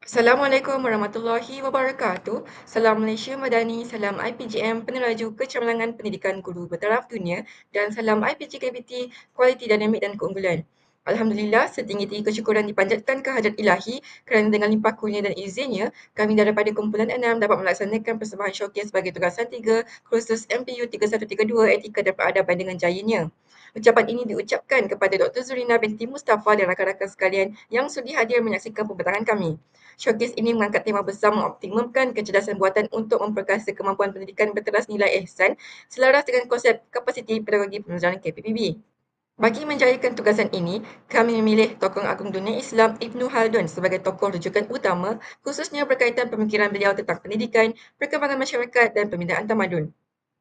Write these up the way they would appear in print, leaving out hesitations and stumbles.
Assalamualaikum warahmatullahi wabarakatuh. Salam Malaysia Madani, salam IPGM Peneraju Kecemerlangan Pendidikan Guru Bertaraf Dunia dan salam IPGKBT Kualiti Dinamik dan Keunggulan. Alhamdulillah, setinggi-tinggi kesyukuran dipanjatkan ke hajat ilahi kerana dengan limpah kurnia dan izinnya, kami daripada kumpulan 6 dapat melaksanakan persembahan showcase bagi tugasan 3 kursus MPU 3132 Etika dan Peradaban dengan jayanya. Ucapan ini diucapkan kepada Dr. Zurina binti Mustafa dan rakan-rakan sekalian yang sudi hadir menyaksikan pembentangan kami. Showcase ini mengangkat tema besar mengoptimumkan kecerdasan buatan untuk memperkasa kemampuan pendidikan berteras nilai ihsan selaras dengan konsep kapasiti pedagogi pembelajaran KPPB. Bagi menjayakan tugasan ini, kami memilih tokoh agung dunia Islam Ibnu Khaldun sebagai tokoh rujukan utama khususnya berkaitan pemikiran beliau tentang pendidikan, perkembangan masyarakat dan pembinaan tamadun.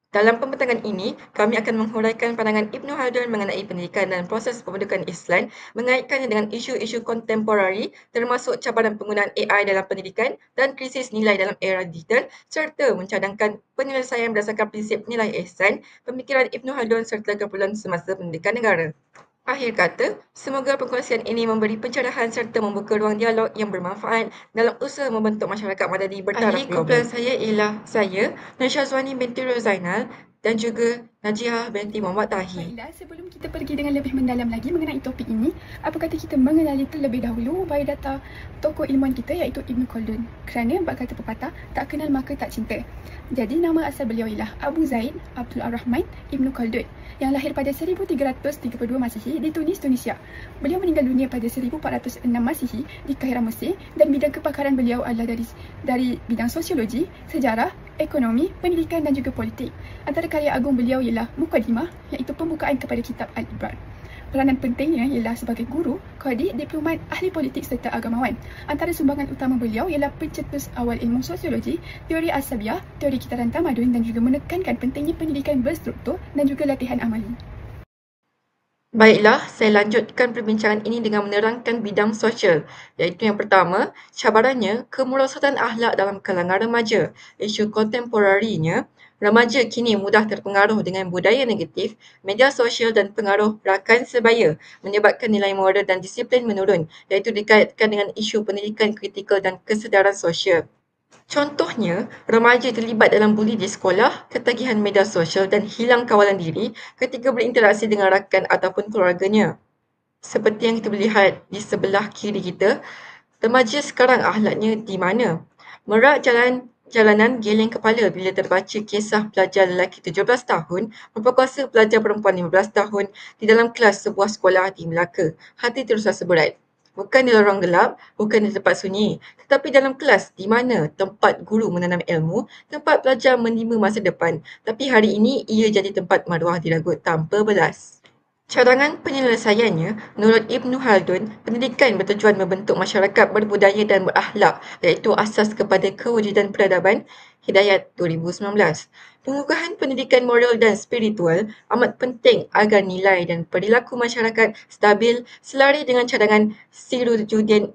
Dalam pembentangan ini, kami akan menghuraikan pandangan Ibnu Khaldun mengenai pendidikan dan proses pembentukan Islam, mengaitkannya dengan isu-isu kontemporari termasuk cabaran penggunaan AI dalam pendidikan dan krisis nilai dalam era digital serta mencadangkan penyelesaian berdasarkan prinsip nilai ihsan, pemikiran Ibnu Khaldun serta keperluan semasa pendidikan negara. Akhir kata, semoga perkongsian ini memberi pencerahan serta membuka ruang dialog yang bermanfaat dalam usaha membentuk masyarakat madani bertaraf global. Ahli kumpulan saya ialah saya, Nasha Zwani binti Rozainal dan juga Najiah binti Muhammad Tahi. Baiklah, sebelum kita pergi dengan lebih mendalam lagi mengenai topik ini, apa kata kita mengenali terlebih dahulu biodata tokoh ilmuwan kita iaitu Ibnu Khaldun. Kerana bab kata pepatah, tak kenal maka tak cinta. Jadi nama asal beliau ialah Abu Zaid Abdul Ar-Rahman Ibnu Khaldun yang lahir pada 1332 Masihi di Tunis, Tunisia. Beliau meninggal dunia pada 1406 Masihi di Kahirah, Mesir dan bidang kepakaran beliau adalah dari bidang sosiologi, sejarah, ekonomi, pendidikan dan juga politik. Antara karya agung beliau ialah Muqaddimah, iaitu pembukaan kepada kitab Al-Ibran. Peranan pentingnya ialah sebagai guru, qadi, diplomat, ahli politik serta agamawan. Antara sumbangan utama beliau ialah pencetus awal ilmu sosiologi, teori asabiah, teori kitaran tamadun dan juga menekankan pentingnya pendidikan berstruktur dan juga latihan amali. Baiklah, saya lanjutkan perbincangan ini dengan menerangkan bidang sosial, iaitu yang pertama, cabarannya kemerosotan akhlak dalam kalangan remaja. Isu kontemporarinya, remaja kini mudah terpengaruh dengan budaya negatif, media sosial dan pengaruh rakan sebaya, menyebabkan nilai moral dan disiplin menurun, iaitu dikaitkan dengan isu pendidikan kritikal dan kesedaran sosial. Contohnya, remaja terlibat dalam buli di sekolah, ketagihan media sosial dan hilang kawalan diri ketika berinteraksi dengan rakan ataupun keluarganya. Seperti yang kita boleh lihat di sebelah kiri kita, remaja sekarang akhlaknya di mana? Merak jalanan geleng kepala bila terbaca kisah pelajar lelaki 17 tahun memperkuasa pelajar perempuan 15 tahun di dalam kelas sebuah sekolah di Melaka. Hati terus rasa berat. Bukan di lorong gelap, bukan di tempat sunyi, tetapi dalam kelas di mana tempat guru menanam ilmu, tempat pelajar menima masa depan. Tapi hari ini ia jadi tempat maruah diragut tanpa belas. Cadangan penyelesaiannya, menurut Ibnu Khaldun, pendidikan bertujuan membentuk masyarakat berbudaya dan berakhlak, iaitu asas kepada kewujudan peradaban, Hidayat 2019. Pengukuhan pendidikan moral dan spiritual amat penting agar nilai dan perilaku masyarakat stabil selari dengan cadangan Sirajuddin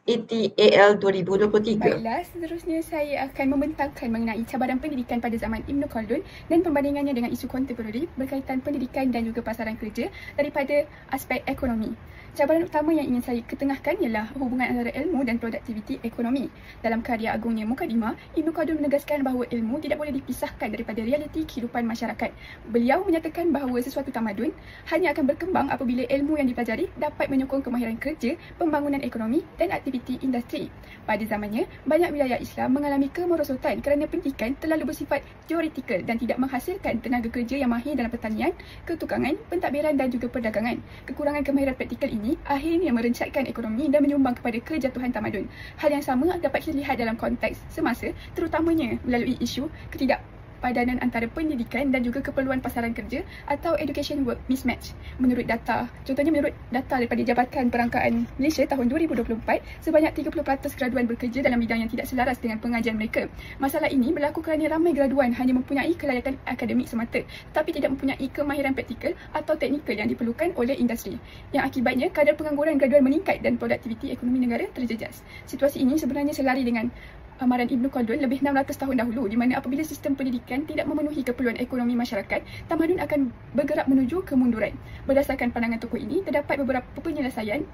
ETAL 2023. Baiklah, seterusnya saya akan membentangkan mengenai cabaran pendidikan pada zaman Ibnu Khaldun dan perbandingannya dengan isu kontemporari berkaitan pendidikan dan juga pasaran kerja daripada aspek ekonomi. Cabaran utama yang ingin saya ketengahkan ialah hubungan antara ilmu dan produktiviti ekonomi. Dalam karya agungnya Muqaddimah, Ibnu Khaldun menegaskan bahawa ilmu tidak boleh dipisahkan daripada realiti kehidupan masyarakat. Beliau menyatakan bahawa sesuatu tamadun hanya akan berkembang apabila ilmu yang dipelajari dapat menyokong kemahiran kerja, pembangunan ekonomi dan aktiviti industri. Pada zamannya, banyak wilayah Islam mengalami kemerosotan kerana pendidikan terlalu bersifat teoretikal dan tidak menghasilkan tenaga kerja yang mahir dalam pertanian, ketukangan, pentadbiran dan juga perdagangan. Kekurangan kemahiran praktikal ini akhirnya merencatkan ekonomi dan menyumbang kepada kejatuhan tamadun. Hal yang sama dapat kita lihat dalam konteks semasa, terutamanya melalui isu ketidakpadanan antara pendidikan dan juga keperluan pasaran kerja atau education work mismatch. Menurut data daripada Jabatan Perangkaan Malaysia tahun 2024, sebanyak 30% graduan bekerja dalam bidang yang tidak selaras dengan pengajian mereka. Masalah ini berlaku kerana ramai graduan hanya mempunyai kelayakan akademik semata tetapi tidak mempunyai kemahiran praktikal atau teknikal yang diperlukan oleh industri. Yang akibatnya kadar pengangguran graduan meningkat dan produktiviti ekonomi negara terjejas. Situasi ini sebenarnya selari dengan amaran Ibnu Khaldun lebih 600 tahun dahulu, di mana apabila sistem pendidikan tidak memenuhi keperluan ekonomi masyarakat, tamadun akan bergerak menuju kemunduran. Berdasarkan pandangan tokoh ini, terdapat beberapa penyelesaian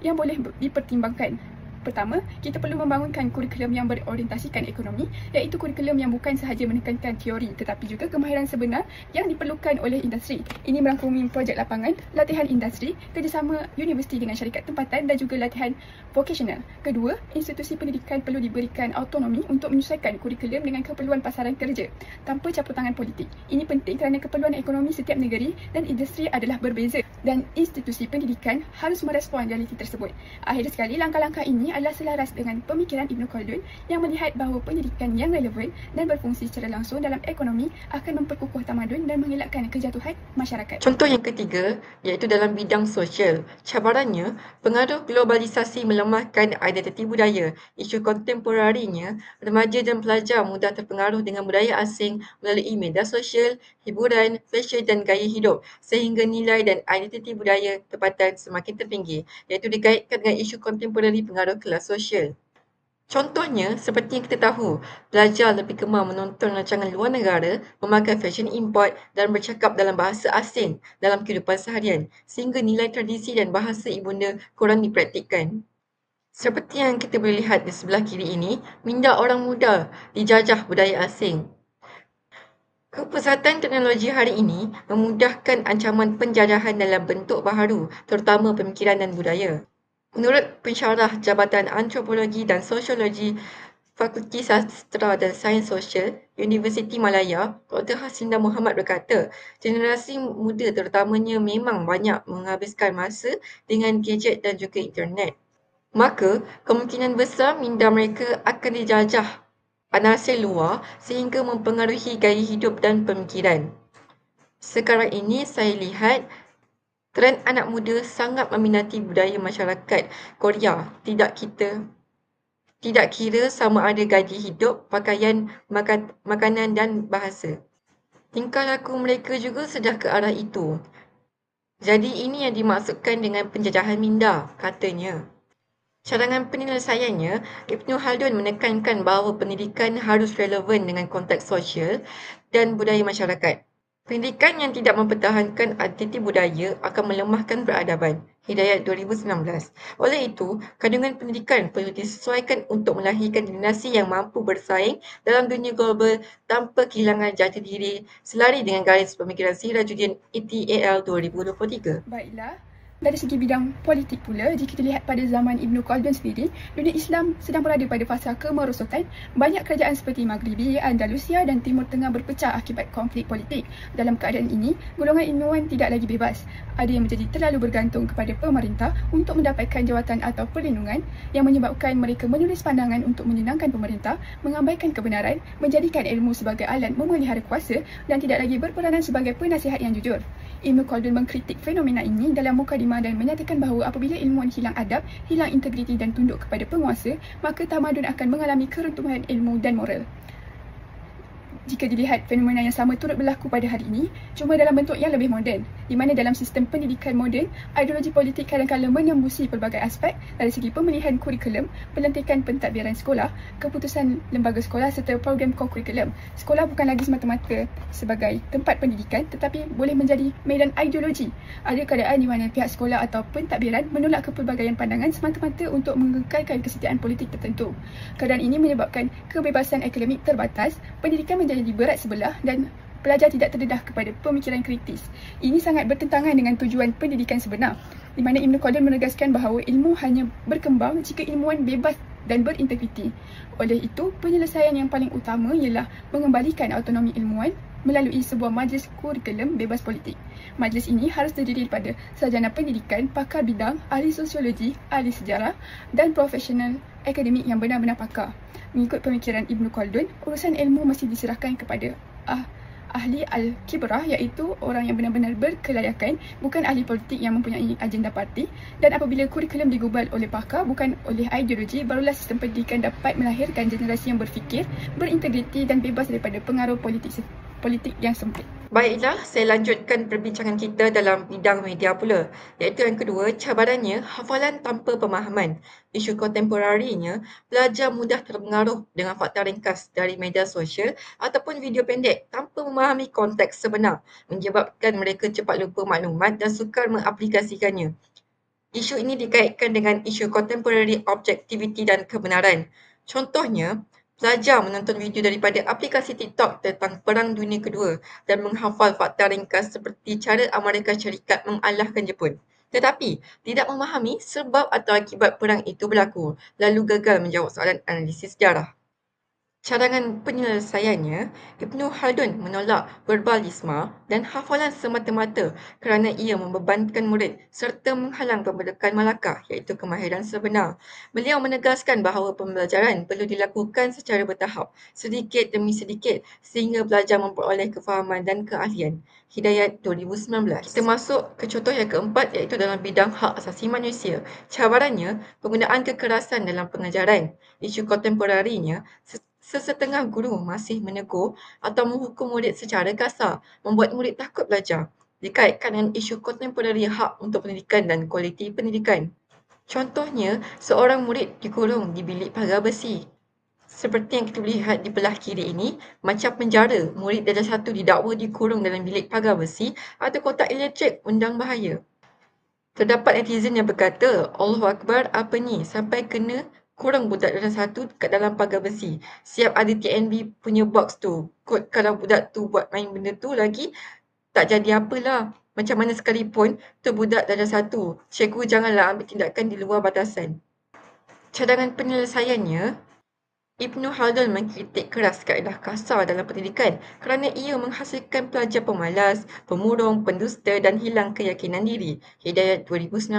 yang boleh dipertimbangkan. Pertama, kita perlu membangunkan kurikulum yang berorientasikan ekonomi, iaitu kurikulum yang bukan sahaja menekankan teori tetapi juga kemahiran sebenar yang diperlukan oleh industri. Ini merangkumi projek lapangan, latihan industri, kerjasama universiti dengan syarikat tempatan dan juga latihan vocational. Kedua, institusi pendidikan perlu diberikan autonomi untuk menyesuaikan kurikulum dengan keperluan pasaran kerja tanpa campur tangan politik. Ini penting kerana keperluan ekonomi setiap negeri dan industri adalah berbeza dan institusi pendidikan harus merespon realiti tersebut. Akhir sekali, langkah-langkah ini adalah selaras dengan pemikiran Ibn Khaldun yang melihat bahawa pendidikan yang relevan dan berfungsi secara langsung dalam ekonomi akan memperkukuh tamadun dan mengelakkan kejatuhan masyarakat. Contoh yang ketiga iaitu dalam bidang sosial. Cabarannya, pengaruh globalisasi melemahkan identiti budaya. Isu kontemporarinya, remaja dan pelajar mudah terpengaruh dengan budaya asing melalui media sosial, hiburan, fashion dan gaya hidup sehingga nilai dan identiti budaya tempatan semakin terpinggir, iaitu dikaitkan dengan isu kontemporari pengaruh kelas sosial. Contohnya, seperti yang kita tahu, pelajar lebih gemar menonton rancangan luar negara, memakai fashion import dan bercakap dalam bahasa asing dalam kehidupan seharian, sehingga nilai tradisi dan bahasa ibunda kurang dipraktikkan. Seperti yang kita boleh lihat di sebelah kiri ini, minda orang muda dijajah budaya asing. Kepesatan teknologi hari ini memudahkan ancaman penjajahan dalam bentuk baharu, terutama pemikiran dan budaya. Menurut pensyarah Jabatan Antropologi dan Sosiologi Fakulti Sastra dan Sains Sosial, Universiti Malaya, Dr. Haslinda Muhammad berkata, generasi muda terutamanya memang banyak menghabiskan masa dengan gadget dan juga internet. Maka, kemungkinan besar minda mereka akan dijajah anasir luar sehingga mempengaruhi gaya hidup dan pemikiran. Sekarang ini saya lihat trend anak muda sangat meminati budaya masyarakat Korea. Tidak kira sama ada gaya hidup, pakaian, makanan dan bahasa. Tingkah laku mereka juga sudah ke arah itu. Jadi ini yang dimaksudkan dengan penjajahan minda, katanya. Cadangan penyelesaiannya, Ibn Khaldun menekankan bahawa pendidikan harus relevan dengan konteks sosial dan budaya masyarakat. Pendidikan yang tidak mempertahankan identiti budaya akan melemahkan peradaban. Hidayat 2019. Oleh itu, kandungan pendidikan perlu disesuaikan untuk melahirkan generasi yang mampu bersaing dalam dunia global tanpa kehilangan jati diri selari dengan garis pemikiran Sirajuddin ETAL 2023. Baiklah, dari segi bidang politik pula, jika dilihat pada zaman Ibn Khaldun sendiri, dunia Islam sedang berada pada fasa kemerosotan. Banyak kerajaan seperti Maghribi, Andalusia dan Timur Tengah berpecah akibat konflik politik. Dalam keadaan ini, golongan ilmuwan tidak lagi bebas. Ada yang menjadi terlalu bergantung kepada pemerintah untuk mendapatkan jawatan atau perlindungan yang menyebabkan mereka menulis pandangan untuk menyenangkan pemerintah, mengabaikan kebenaran, menjadikan ilmu sebagai alat memelihara kuasa dan tidak lagi berperanan sebagai penasihat yang jujur. Ibn Khaldun mengkritik fenomena ini dalam mukadimah dan menyatakan bahawa apabila ilmuwan hilang adab, hilang integriti dan tunduk kepada penguasa, maka tamadun akan mengalami keruntuhan ilmu dan moral. Jika dilihat, fenomena yang sama turut berlaku pada hari ini, cuma dalam bentuk yang lebih moden, di mana dalam sistem pendidikan moden, ideologi politik kadang-kadang menembusi pelbagai aspek dari segi pemilihan kurikulum, pelantikan pentadbiran sekolah, keputusan lembaga sekolah serta program kokurikulum. Sekolah bukan lagi semata-mata sebagai tempat pendidikan tetapi boleh menjadi medan ideologi. Ada keadaan di mana pihak sekolah atau pentadbiran menolak kepelbagaian pandangan semata-mata untuk mengekalkan kesetiaan politik tertentu. Keadaan ini menyebabkan kebebasan akademik terbatas, pendidikan menjadi berat sebelah dan pelajar tidak terdedah kepada pemikiran kritis. Ini sangat bertentangan dengan tujuan pendidikan sebenar, di mana Ibn Khaldun menegaskan bahawa ilmu hanya berkembang jika ilmuwan bebas dan berintegriti. Oleh itu, penyelesaian yang paling utama ialah mengembalikan autonomi ilmuwan melalui sebuah majlis kurikulum bebas politik. Majlis ini harus terdiri daripada sarjana pendidikan, pakar bidang, ahli sosiologi, ahli sejarah dan profesional akademik yang benar-benar pakar. Mengikut pemikiran Ibn Khaldun, urusan ilmu mesti diserahkan kepada ahli al-kibrah, iaitu orang yang benar-benar berkelayakan, bukan ahli politik yang mempunyai agenda parti. Dan apabila kurikulum digubal oleh pakar, bukan oleh ideologi, barulah sistem pendidikan dapat melahirkan generasi yang berfikir, berintegriti dan bebas daripada pengaruh politik yang sempit. Baiklah, saya lanjutkan perbincangan kita dalam bidang media pula, iaitu yang kedua, cabarannya hafalan tanpa pemahaman. Isu kontemporarinya, pelajar mudah terpengaruh dengan fakta ringkas dari media sosial ataupun video pendek tanpa memahami konteks sebenar, menyebabkan mereka cepat lupa maklumat dan sukar mengaplikasikannya. Isu ini dikaitkan dengan isu kontemporari objektiviti dan kebenaran. Contohnya, pelajar menonton video daripada aplikasi TikTok tentang Perang Dunia Kedua dan menghafal fakta ringkas seperti cara Amerika Syarikat mengalahkan Jepun. Tetapi, tidak memahami sebab atau akibat perang itu berlaku, lalu gagal menjawab soalan analisis sejarah. Cadangan penyelesaiannya, Ibnu Khaldun menolak verbalisme dan hafalan semata-mata kerana ia membebankan murid serta menghalang pembentukan Malakah iaitu kemahiran sebenar. Beliau menegaskan bahawa pembelajaran perlu dilakukan secara bertahap, sedikit demi sedikit sehingga belajar memperoleh kefahaman dan keahlian. Hidayat 2019. Kita masuk ke contoh yang keempat iaitu dalam bidang hak asasi manusia. Cabarannya, penggunaan kekerasan dalam pengajaran. Isu kontemporarinya, sesetengah guru masih menegur atau menghukum murid secara kasar, membuat murid takut belajar. Dikaitkan dengan isu kontemporari hak untuk pendidikan dan kualiti pendidikan. Contohnya, seorang murid dikurung di bilik pagar besi. Seperti yang kita lihat di belah kiri ini, macam penjara, murid darjah 1 didakwa dikurung dalam bilik pagar besi atau kotak elektrik undang bahaya. Terdapat netizen yang berkata, Allahu Akbar, apa ni? Sampai kena kurang budak darjah 1 kat dalam pagar besi. Siap ada TNB punya box tu. Kot kalau budak tu buat main benda tu lagi, tak jadi apalah. Macam mana sekalipun, tu budak darjah 1. Cikgu janganlah ambil tindakan di luar batasan. Cadangan penyelesaiannya, Ibnu Khaldun mengkritik keras kaedah kasar dalam pendidikan kerana ia menghasilkan pelajar pemalas, pemurung, pendusta dan hilang keyakinan diri. Hidayat 2019.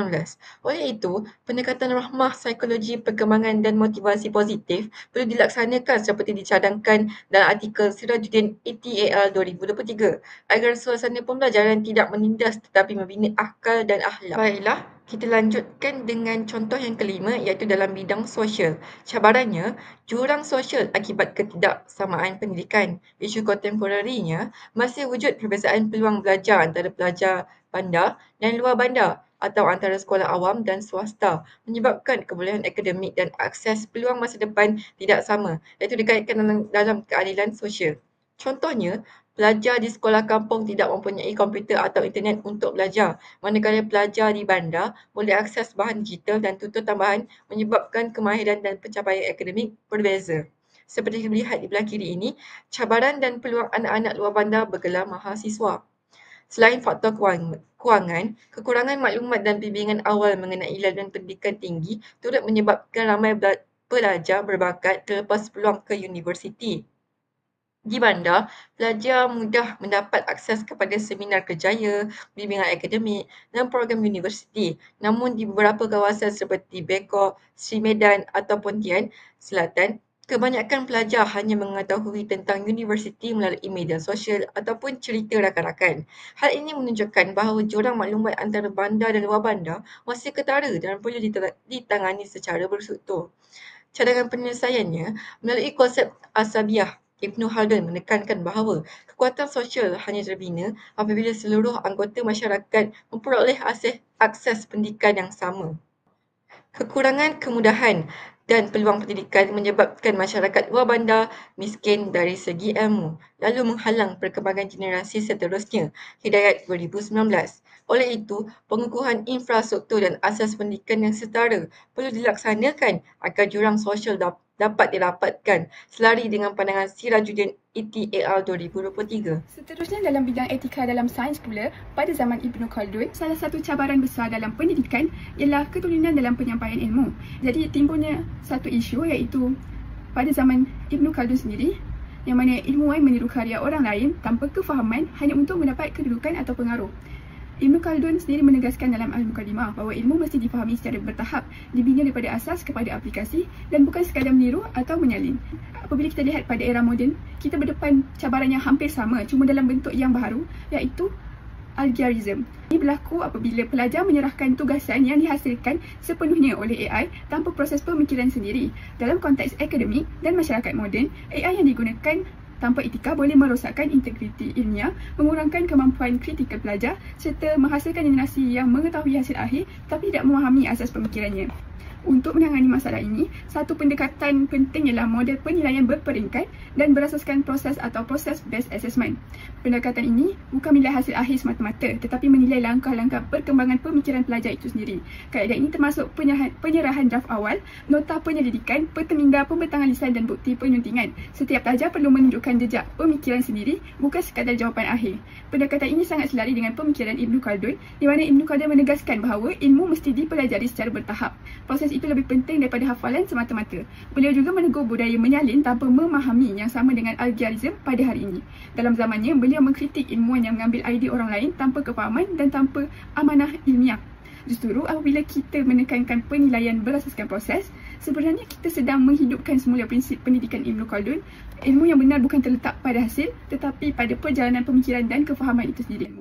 Oleh itu, pendekatan rahmah, psikologi, perkembangan dan motivasi positif perlu dilaksanakan seperti dicadangkan dalam artikel Sirajuddin ETAL 2023 agar suasana pembelajaran tidak menindas tetapi membina akal dan akhlak. Baiklah, kita lanjutkan dengan contoh yang kelima iaitu dalam bidang sosial. Cabarannya, jurang sosial akibat ketidaksamaan pendidikan. Isu kontemporarinya, masih wujud perbezaan peluang belajar antara pelajar bandar dan luar bandar atau antara sekolah awam dan swasta menyebabkan kebolehan akademik dan akses peluang masa depan tidak sama iaitu dikaitkan dalam keadilan sosial. Contohnya, pelajar di sekolah kampung tidak mempunyai komputer atau internet untuk belajar, manakala pelajar di bandar boleh akses bahan digital dan tutor tambahan menyebabkan kemahiran dan pencapaian akademik berbeza. Seperti kita lihat di belah kiri ini, cabaran dan peluang anak-anak luar bandar bergelar mahasiswa. Selain faktor kewangan, kekurangan maklumat dan bimbingan awal mengenai laluan pendidikan tinggi turut menyebabkan ramai pelajar berbakat terlepas peluang ke universiti. Di bandar, pelajar mudah mendapat akses kepada seminar kerjaya, bimbingan akademik dan program universiti. Namun di beberapa kawasan seperti Bangkok, Sri Medan atau Pontian Selatan, kebanyakan pelajar hanya mengetahui tentang universiti melalui media sosial ataupun cerita rakan-rakan. Hal ini menunjukkan bahawa jurang maklumat antara bandar dan luar bandar masih ketara dan perlu ditangani secara berstruktur. Cadangan penyelesaiannya, melalui konsep asabiah, Ibnu Khaldun menekankan bahawa kekuatan sosial hanya terbina apabila seluruh anggota masyarakat memperoleh akses pendidikan yang sama. Kekurangan kemudahan dan peluang pendidikan menyebabkan masyarakat luar bandar miskin dari segi ilmu, lalu menghalang perkembangan generasi seterusnya. Hidayat 2019. Oleh itu, pengukuhan infrastruktur dan asas pendidikan yang setara perlu dilaksanakan agar jurang sosial dapat dirapatkan selari dengan pandangan Sirajuddin ETAL 2023. Seterusnya dalam bidang etika dalam sains pula, pada zaman Ibnu Khaldun, salah satu cabaran besar dalam pendidikan ialah keturunan dalam penyampaian ilmu. Jadi timbulnya satu isu iaitu pada zaman Ibnu Khaldun sendiri, yang mana ilmuwan meniru karya orang lain tanpa kefahaman hanya untuk mendapat kedudukan atau pengaruh. Ibnu Khaldun sendiri menegaskan dalam Al-Muqaddimah bahawa ilmu mesti difahami secara bertahap, dibina daripada asas kepada aplikasi dan bukan sekadar meniru atau menyalin. Apabila kita lihat pada era moden, kita berdepan cabaran yang hampir sama cuma dalam bentuk yang baru iaitu algoritma. Ini berlaku apabila pelajar menyerahkan tugasan yang dihasilkan sepenuhnya oleh AI tanpa proses pemikiran sendiri. Dalam konteks akademik dan masyarakat moden, AI yang digunakan tanpa etika boleh merosakkan integriti ilmiah, mengurangkan kemampuan kritikal pelajar serta menghasilkan generasi yang mengetahui hasil akhir tapi tidak memahami asas pemikirannya. Untuk menangani masalah ini, satu pendekatan penting ialah model penilaian berperingkat dan berasaskan proses atau proses based assessment. Pendekatan ini bukan menilai hasil akhir semata-mata tetapi menilai langkah-langkah perkembangan pemikiran pelajar itu sendiri. Kaedah ini termasuk penyerahan draft awal, nota penyelidikan, perteminda, pembentangan lisan dan bukti penyuntingan. Setiap pelajar perlu menunjukkan jejak pemikiran sendiri, bukan sekadar jawapan akhir. Pendekatan ini sangat selari dengan pemikiran Ibn Khaldun, di mana Ibn Khaldun menegaskan bahawa ilmu mesti dipelajari secara bertahap. Proses itu lebih penting daripada hafalan semata-mata. Beliau juga menegur budaya menyalin tanpa memahami yang sama dengan algoritma pada hari ini. Dalam zamannya, beliau mengkritik ilmuwan yang mengambil idea orang lain tanpa kefahaman dan tanpa amanah ilmiah. Justru apabila kita menekankan penilaian berasaskan proses, sebenarnya kita sedang menghidupkan semula prinsip pendidikan Ibn Khaldun. Ilmu yang benar bukan terletak pada hasil tetapi pada perjalanan pemikiran dan kefahaman itu sendiri.